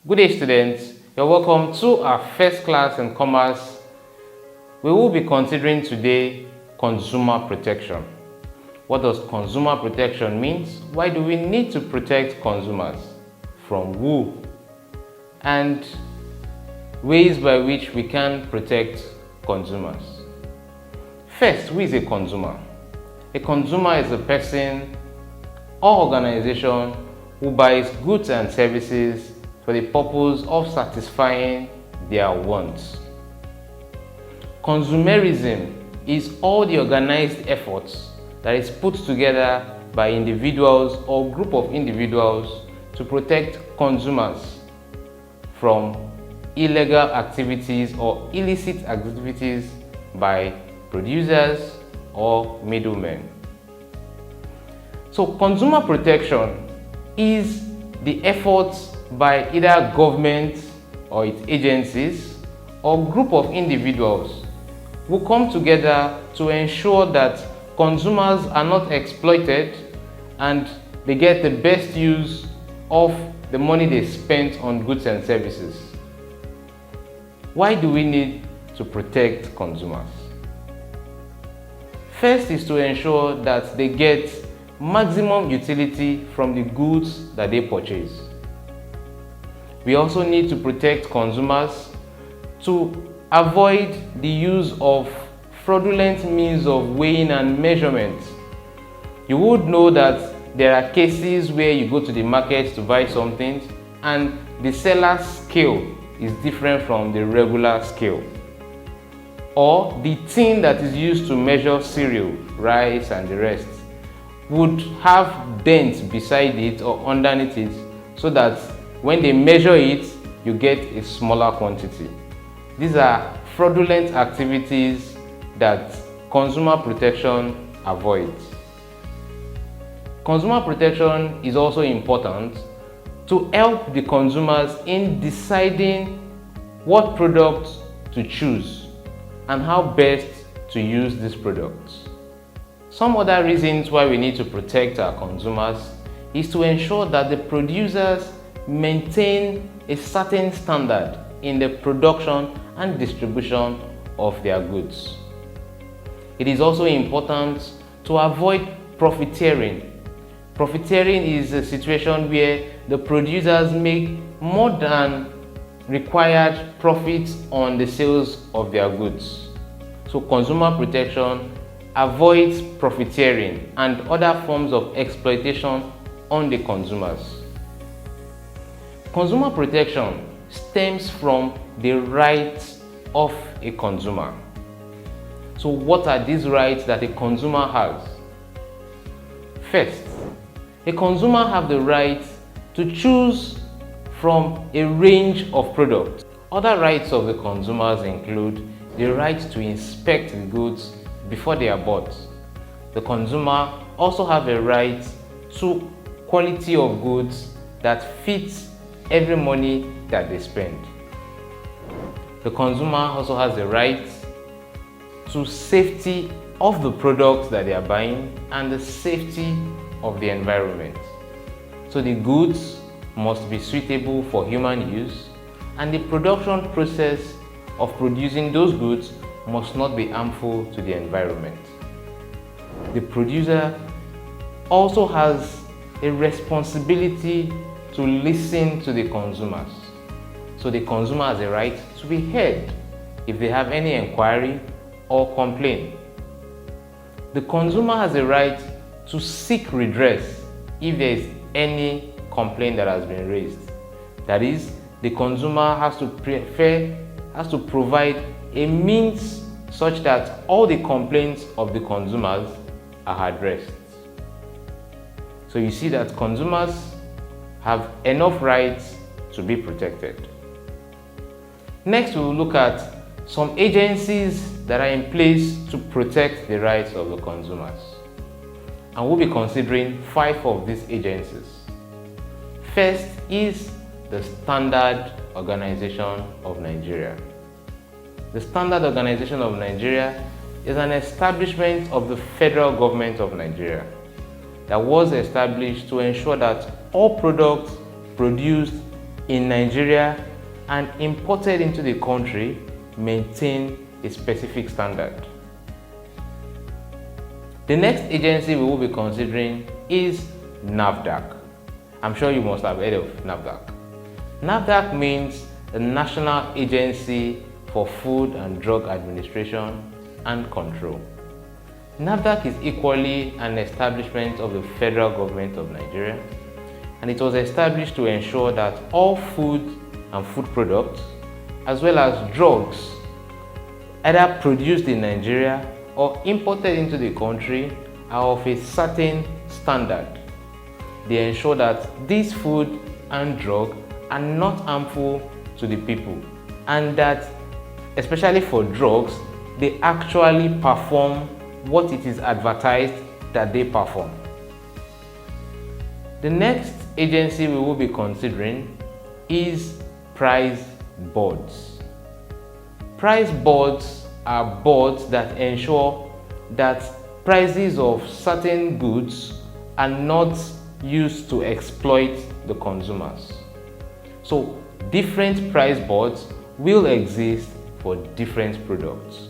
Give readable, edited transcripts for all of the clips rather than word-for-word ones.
Good day, students. You're welcome to our first class in commerce. We will be considering today consumer protection. What does consumer protection mean? Why do we need to protect consumers? From who? And ways by which we can protect consumers. First, who is a consumer? A consumer is a person or organization who buys goods and services for the purpose of satisfying their wants. Consumerism is all the organized efforts that is put together by individuals or group of individuals to protect consumers from illegal activities or illicit activities by producers or middlemen. So consumer protection is the efforts by either government or its agencies or group of individuals who come together to ensure that consumers are not exploited and they get the best use of the money they spent on goods and services. Why do we need to protect consumers? First is to ensure that they get maximum utility from the goods that they purchase. We also need to protect consumers to avoid the use of fraudulent means of weighing and measurement. You would know that there are cases where you go to the market to buy something and the seller's scale is different from the regular scale. Or the tin that is used to measure cereal, rice and the rest would have dents beside it or underneath it so that when they measure it, you get a smaller quantity. These are fraudulent activities that consumer protection avoids. Consumer protection is also important to help the consumers in deciding what products to choose and how best to use these products. Some other reasons why we need to protect our consumers is to ensure that the producers maintain a certain standard in the production and distribution of their goods. It is also important to avoid profiteering. Profiteering is a situation where the producers make more than required profits on the sales of their goods. So consumer protection avoids profiteering and other forms of exploitation on the consumers. Consumer protection stems from the rights of a consumer. So what are these rights that a consumer has? First, a consumer has the right to choose from a range of products. Other rights of the consumers include the right to inspect the goods before they are bought. The consumer also has a right to quality of goods that fits every money that they spend. The consumer also has the right to safety of the products that they are buying and the safety of the environment. So the goods must be suitable for human use and the production process of producing those goods must not be harmful to the environment. The producer also has a responsibility to listen to the consumers. So the consumer has a right to be heard if they have any inquiry or complaint. The consumer has a right to seek redress if there is any complaint that has been raised. That is, the consumer has to provide a means such that all the complaints of the consumers are addressed. So you see that consumers have enough rights to be protected. Next, we will look at some agencies that are in place to protect the rights of the consumers. And we'll be considering 5 of these agencies. First is the Standard Organization of Nigeria. The Standard Organization of Nigeria is an establishment of the federal government of Nigeria that was established to ensure that all products produced in Nigeria and imported into the country maintain a specific standard. The next agency we will be considering is NAFDAC. I'm sure you must have heard of NAFDAC. NAFDAC means the National Agency for Food and Drug Administration and Control. NAFDAC is equally an establishment of the federal government of Nigeria, and it was established to ensure that all food and food products, as well as drugs, either produced in Nigeria or imported into the country, are of a certain standard. They ensure that these food and drug are not harmful to the people, and that, especially for drugs, they actually perform what it is advertised that they perform. The next agency we will be considering is price boards. Price boards are boards that ensure that prices of certain goods are not used to exploit the consumers. So different price boards will exist for different products,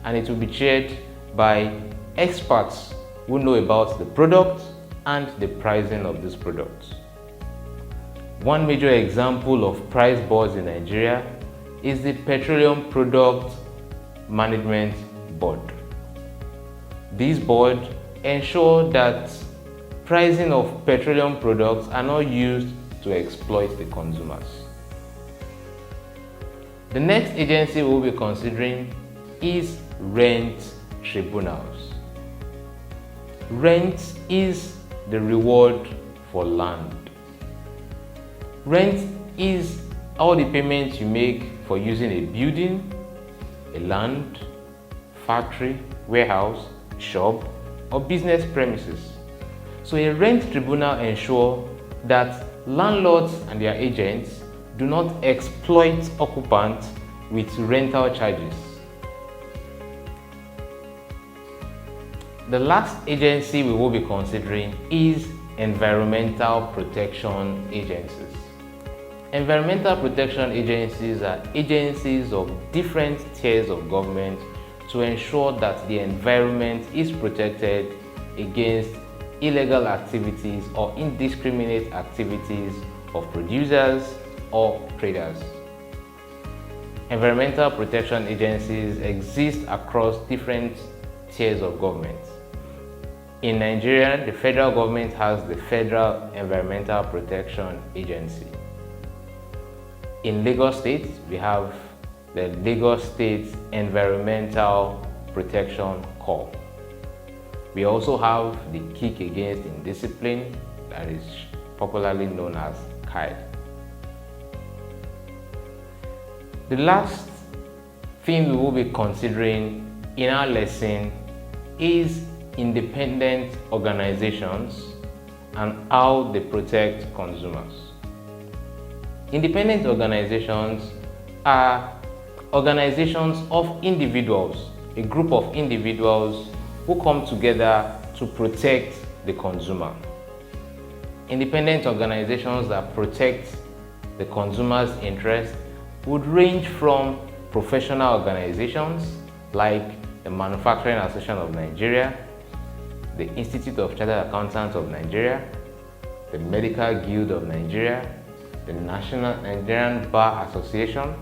and it will be chaired by experts who know about the product and the pricing of these products. One major example of price boards in Nigeria is the Petroleum Product Management Board. This board ensures that pricing of petroleum products are not used to exploit the consumers. The next agency we will be considering is rent tribunals. Rent is the reward for land. Rent is all the payments you make for using a building, a land, factory, warehouse, shop, or business premises. So a rent tribunal ensures that landlords and their agents do not exploit occupants with rental charges. The last agency we will be considering is environmental protection agencies. Environmental protection agencies are agencies of different tiers of government to ensure that the environment is protected against illegal activities or indiscriminate activities of producers or traders. Environmental protection agencies exist across different tiers of government. In Nigeria, the federal government has the Federal Environmental Protection Agency. In Lagos State, we have the Lagos State Environmental Protection Corps. We also have the Kick Against Indiscipline, that is popularly known as KAI. The last thing we will be considering in our lesson is independent organizations and how they protect consumers. Independent organizations are organizations of individuals, a group of individuals who come together to protect the consumer. Independent organizations that protect the consumer's interest would range from professional organizations like the Manufacturing Association of Nigeria, the Institute of Chartered Accountants of Nigeria, the Medical Guild of Nigeria, the National Nigerian Bar Association.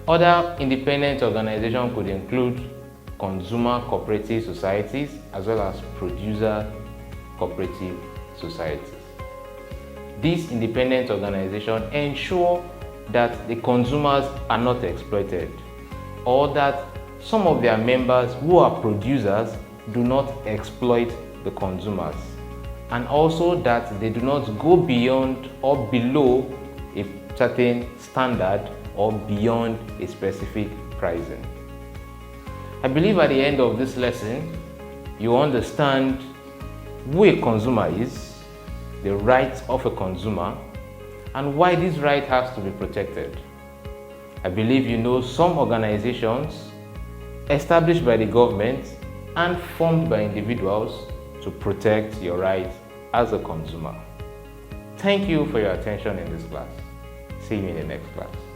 Other independent organizations could include consumer cooperative societies as well as producer cooperative societies. These independent organizations ensure that the consumers are not exploited, or that some of their members who are producers do not exploit the consumers, and also that they do not go beyond or below a certain standard or beyond a specific pricing. I believe at the end of this lesson, you understand who a consumer is, the rights of a consumer, and why this right has to be protected. I believe you know some organizations established by the government and formed by individuals to protect your rights as a consumer. Thank you for your attention in this class. See you in the next class.